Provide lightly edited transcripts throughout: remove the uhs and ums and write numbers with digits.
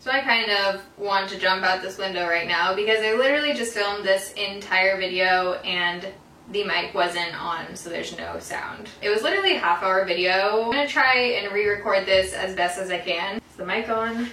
So I kind of want to jump out this window right now because I literally just filmed this entire video and the mic wasn't on, so there's no sound. It was literally a half-hour video. I'm gonna try and re-record this as best as I can. Is the mic on?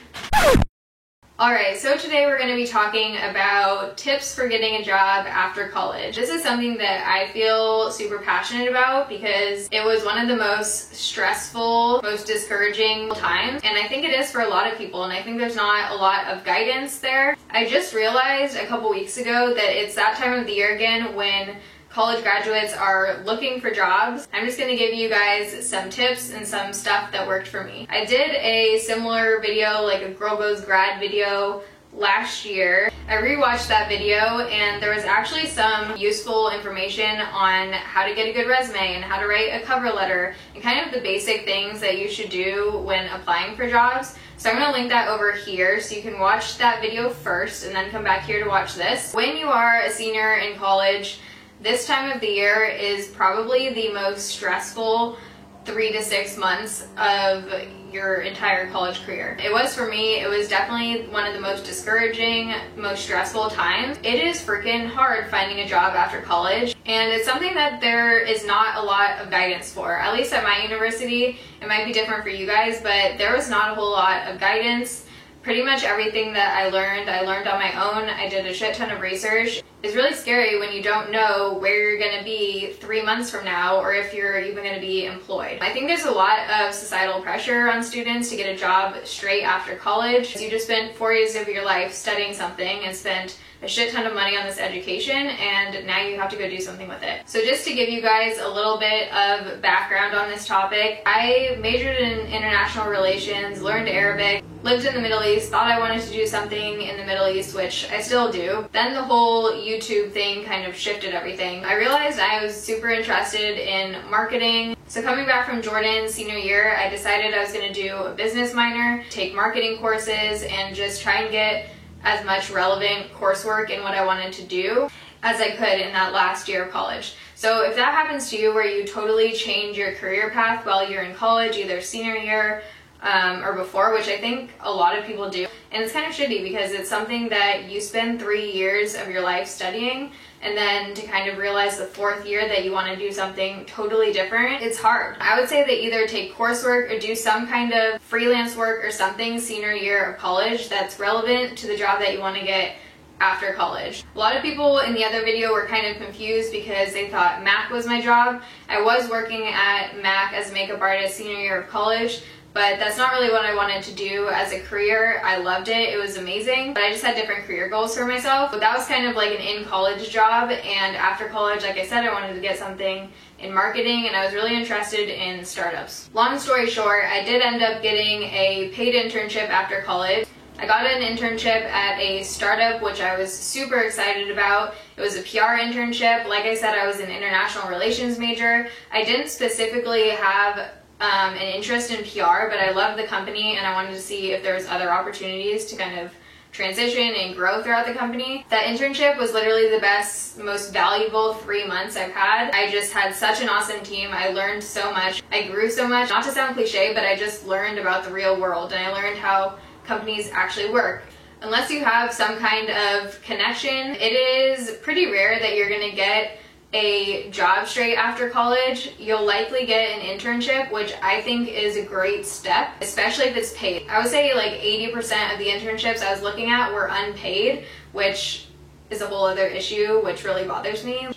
Alright, so today we're going to be talking about tips for getting a job after college. This is something that I feel super passionate about because it was one of the most stressful, most discouraging times, and I think it is for a lot of people, and I think there's not a lot of guidance there. I just realized a couple weeks ago that it's that time of the year again when college graduates are looking for jobs. I'm just gonna give you guys some tips and some stuff that worked for me. I did a similar video, like a Girl Goes Grad video last year. I rewatched that video and there was actually some useful information on how to get a good resume and how to write a cover letter and kind of the basic things that you should do when applying for jobs. So I'm going to link that over here so you can watch that video first and then come back here to watch this. When you are a senior in college, this time of the year is probably the most stressful 3 to 6 months of your entire college career. It was for me. It was definitely one of the most discouraging, most stressful times. It is freaking hard finding a job after college, and it's something that there is not a lot of guidance for. At least at my university, it might be different for you guys, but there was not a whole lot of guidance. Pretty much everything that I learned on my own. I did a shit ton of research. It's really scary when you don't know where you're going to be 3 months from now or if you're even going to be employed. I think there's a lot of societal pressure on students to get a job straight after college. You just spent 4 years of your life studying something and spent a shit ton of money on this education, and now you have to go do something with it. So just to give you guys a little bit of background on this topic, I majored in international relations, learned Arabic, lived in the Middle East, thought I wanted to do something in the Middle East, which I still do. Then the whole YouTube thing kind of shifted everything. I realized I was super interested in marketing. So coming back from Jordan senior year, I decided I was going to do a business minor, take marketing courses, and just try and get as much relevant coursework in what I wanted to do as I could in that last year of college. So if that happens to you where you totally change your career path while you're in college, either senior year or before, which I think a lot of people do, and it's kind of shitty because it's something that you spend 3 years of your life studying, and then to kind of realize the 4th year that you want to do something totally different, it's hard. I would say that either take coursework or do some kind of freelance work or something senior year of college that's relevant to the job that you want to get after college. A lot of people in the other video were kind of confused because they thought MAC was my job. I was working at MAC as a makeup artist senior year of college, but that's not really what I wanted to do as a career. I loved it. It was amazing, but I just had different career goals for myself. But that was kind of like an in-college job, and after college, like I said, I wanted to get something in marketing, and I was really interested in startups. Long story short, I did end up getting a paid internship after college. I got an internship at a startup, which I was super excited about. It was a PR internship. Like I said, I was an international relations major. I didn't specifically have an interest in PR, but I loved the company and I wanted to see if there was other opportunities to kind of transition and grow throughout the company. That internship was literally the best, most valuable 3 months I've had. I just had such an awesome team. I learned so much. I grew so much. Not to sound cliche, but I just learned about the real world, and I learned how companies actually work. Unless you have some kind of connection, it is pretty rare that you're gonna get a job straight after college. You'll likely get an internship, which I think is a great step, especially if it's paid. I would say like 80% of the internships I was looking at were unpaid, which is a whole other issue, which really bothers me.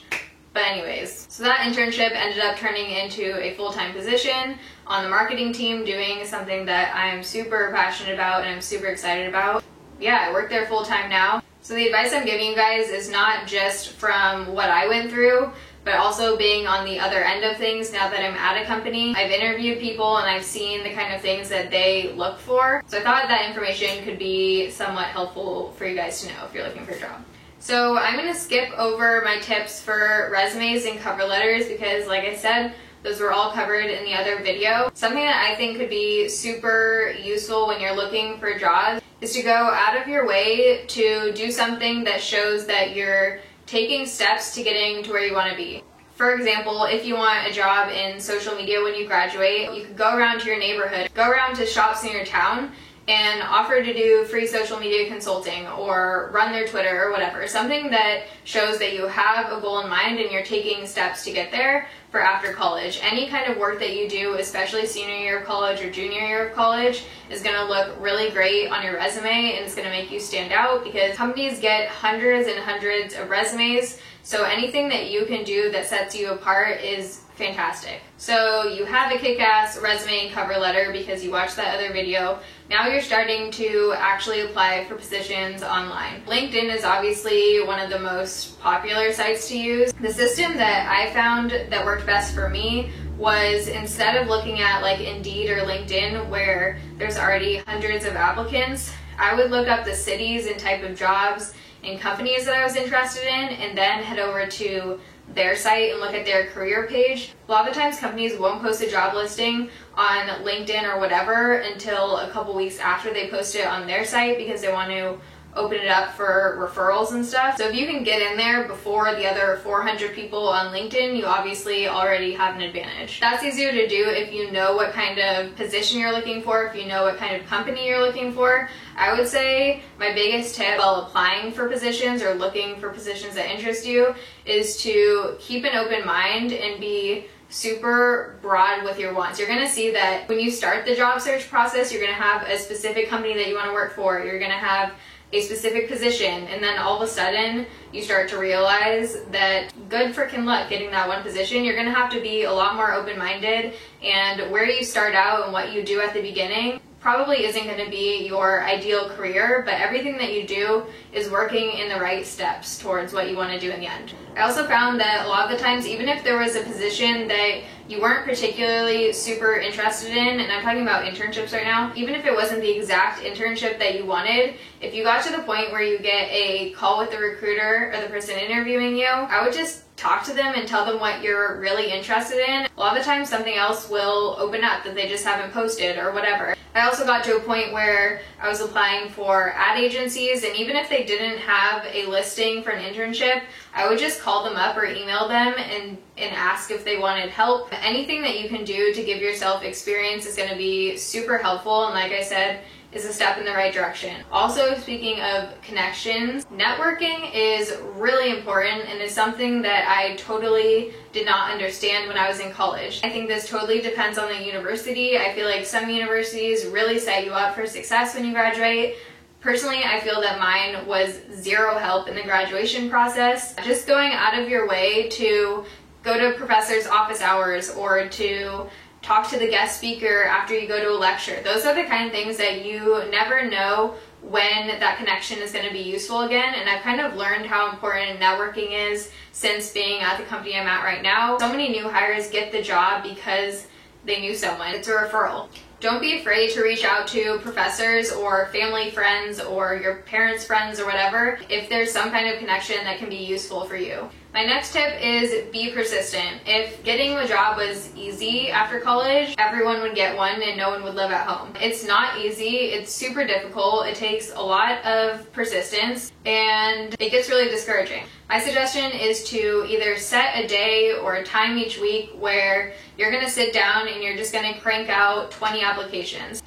But anyways, so that internship ended up turning into a full-time position on the marketing team, doing something that I am super passionate about and I'm super excited about. Yeah, I work there full-time now. So the advice I'm giving you guys is not just from what I went through, but also being on the other end of things now that I'm at a company. I've interviewed people and I've seen the kind of things that they look for. So I thought that information could be somewhat helpful for you guys to know if you're looking for a job. So I'm going to skip over my tips for resumes and cover letters because, like I said, those were all covered in the other video. Something that I think could be super useful when you're looking for jobs is to go out of your way to do something that shows that you're taking steps to getting to where you want to be. For example, if you want a job in social media when you graduate, you could go around to your neighborhood, go around to shops in your town, and offer to do free social media consulting or run their Twitter or whatever. Something that shows that you have a goal in mind and you're taking steps to get there for after college. Any kind of work that you do, especially senior year of college or junior year of college, is going to look really great on your resume, and it's going to make you stand out because companies get hundreds and hundreds of resumes. So anything that you can do that sets you apart is fantastic. So you have a kick-ass resume and cover letter because you watched that other video. Now you're starting to actually apply for positions online. LinkedIn is obviously one of the most popular sites to use. The system that I found that worked best for me was, instead of looking at like Indeed or LinkedIn where there's already hundreds of applicants, I would look up the cities and type of jobs and companies that I was interested in, and then head over to their site and look at their career page. A lot of the times companies won't post a job listing on LinkedIn or whatever until a couple weeks after they post it on their site because they want to open it up for referrals and stuff. So if you can get in there before the other 400 people on LinkedIn, you obviously already have an advantage. That's easier to do if you know what kind of position you're looking for, if you know what kind of company you're looking for. I would say my biggest tip while applying for positions or looking for positions that interest you is to keep an open mind and be super broad with your wants. You're gonna see that when you start the job search process, you're gonna have a specific company that you wanna work for, you're gonna have a specific position, and then all of a sudden you start to realize that good freaking luck getting that one position. You're gonna have to be a lot more open-minded, and where you start out and what you do at the beginning probably isn't going to be your ideal career, but everything that you do is working in the right steps towards what you want to do in the end. I also found that a lot of the times, even if there was a position that you weren't particularly super interested in, and I'm talking about internships right now, even if it wasn't the exact internship that you wanted, if you got to the point where you get a call with the recruiter or the person interviewing you, I would just talk to them and tell them what you're really interested in. A lot of the times something else will open up that they just haven't posted or whatever. I also got to a point where I was applying for ad agencies, and even if they didn't have a listing for an internship, I would just call them up or email them and ask if they wanted help. Anything that you can do to give yourself experience is going to be super helpful, and like I said, is a step in the right direction. Also, speaking of connections, networking is really important and is something that I totally did not understand when I was in college. I think this totally depends on the university. I feel like some universities really set you up for success when you graduate. Personally, I feel that mine was zero help in the graduation process. Just going out of your way to go to professors' office hours or to talk to the guest speaker after you go to a lecture. Those are the kind of things that you never know when that connection is going to be useful again, and I've kind of learned how important networking is since being at the company I'm at right now. So many new hires get the job because they knew someone. It's a referral. Don't be afraid to reach out to professors or family friends or your parents' friends or whatever if there's some kind of connection that can be useful for you. My next tip is be persistent. If getting a job was easy after college, everyone would get one and no one would live at home. It's not easy, it's super difficult, it takes a lot of persistence, and it gets really discouraging. My suggestion is to either set a day or a time each week where you're gonna sit down and you're just gonna crank out 20 applications.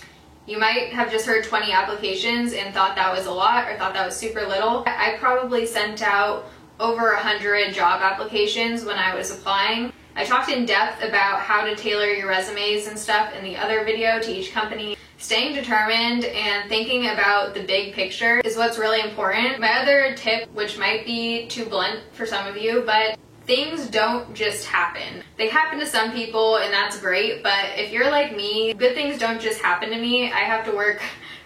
You might have just heard 20 applications and thought that was a lot or thought that was super little. I probably sent out over 100 job applications when I was applying. I talked in depth about how to tailor your resumes and stuff in the other video to each company. Staying determined and thinking about the big picture is what's really important. My other tip, which might be too blunt for some of you, but things don't just happen. They happen to some people and that's great, but if you're like me, good things don't just happen to me. I have to work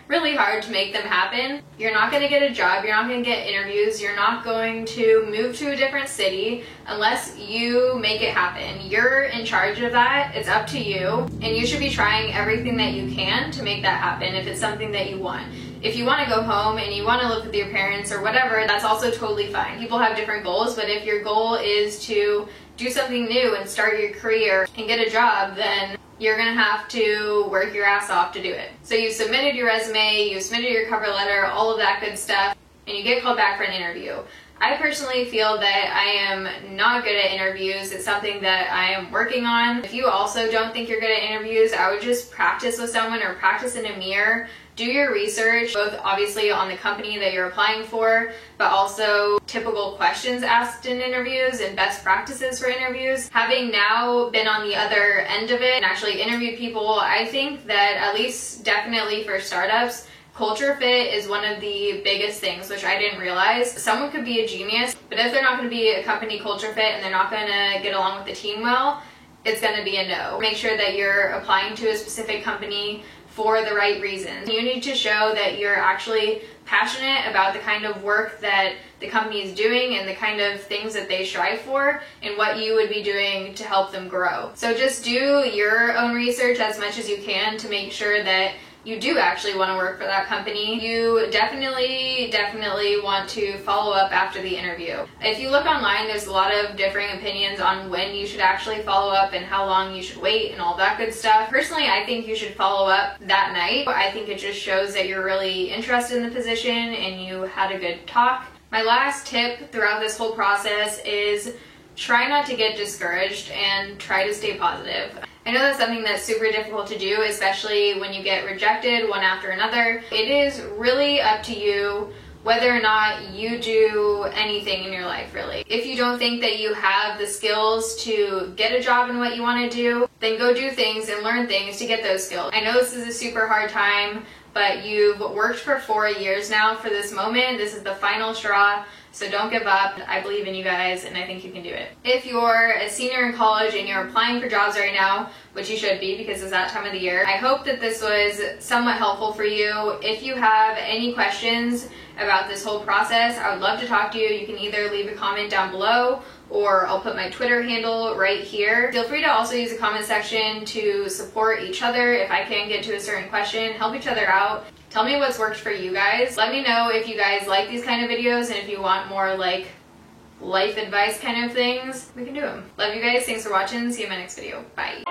really hard to make them happen. You're not going to get a job, you're not going to get interviews, you're not going to move to a different city unless you make it happen. You're in charge of that, it's up to you, and you should be trying everything that you can to make that happen if it's something that you want. If you want to go home and you want to live with your parents or whatever, that's also totally fine. People have different goals, but if your goal is to do something new and start your career and get a job, then you're gonna have to work your ass off to do it. So you submitted your resume, you submitted your cover letter, all of that good stuff, and you get called back for an interview. I personally feel that I am not good at interviews. It's something that I am working on. If you also don't think you're good at interviews, I would just practice with someone or practice in a mirror. Do your research, both obviously on the company that you're applying for, but also typical questions asked in interviews and best practices for interviews. Having now been on the other end of it and actually interviewed people, I think that at least definitely for startups, culture fit is one of the biggest things, which I didn't realize. Someone could be a genius, but if they're not going to be a company culture fit and they're not going to get along with the team well, it's going to be a no. Make sure that you're applying to a specific company for the right reasons. You need to show that you're actually passionate about the kind of work that the company is doing and the kind of things that they strive for and what you would be doing to help them grow. So just do your own research as much as you can to make sure that you do actually want to work for that company. You definitely want to follow up after the interview. If you look online, there's a lot of differing opinions on when you should actually follow up and how long you should wait and all that good stuff. Personally, I think you should follow up that night. I think it just shows that you're really interested in the position and you had a good talk. My last tip throughout this whole process is try not to get discouraged and try to stay positive. I know that's something that's super difficult to do, especially when you get rejected one after another. It is really up to you whether or not you do anything in your life, really. If you don't think that you have the skills to get a job in what you want to do, then go do things and learn things to get those skills. I know this is a super hard time, but you've worked for 4 years now for this moment. This is the final straw. So don't give up. I believe in you guys and I think you can do it. If you're a senior in college and you're applying for jobs right now, which you should be because it's that time of the year, I hope that this was somewhat helpful for you. If you have any questions about this whole process, I would love to talk to you. You can either leave a comment down below or I'll put my Twitter handle right here. Feel free to also use the comment section to support each other. If I can't get to a certain question, help each other out. Tell me what's worked for you guys. Let me know if you guys like these kind of videos and if you want more like life advice kind of things, we can do them. Love you guys. Thanks for watching. See you in my next video. Bye.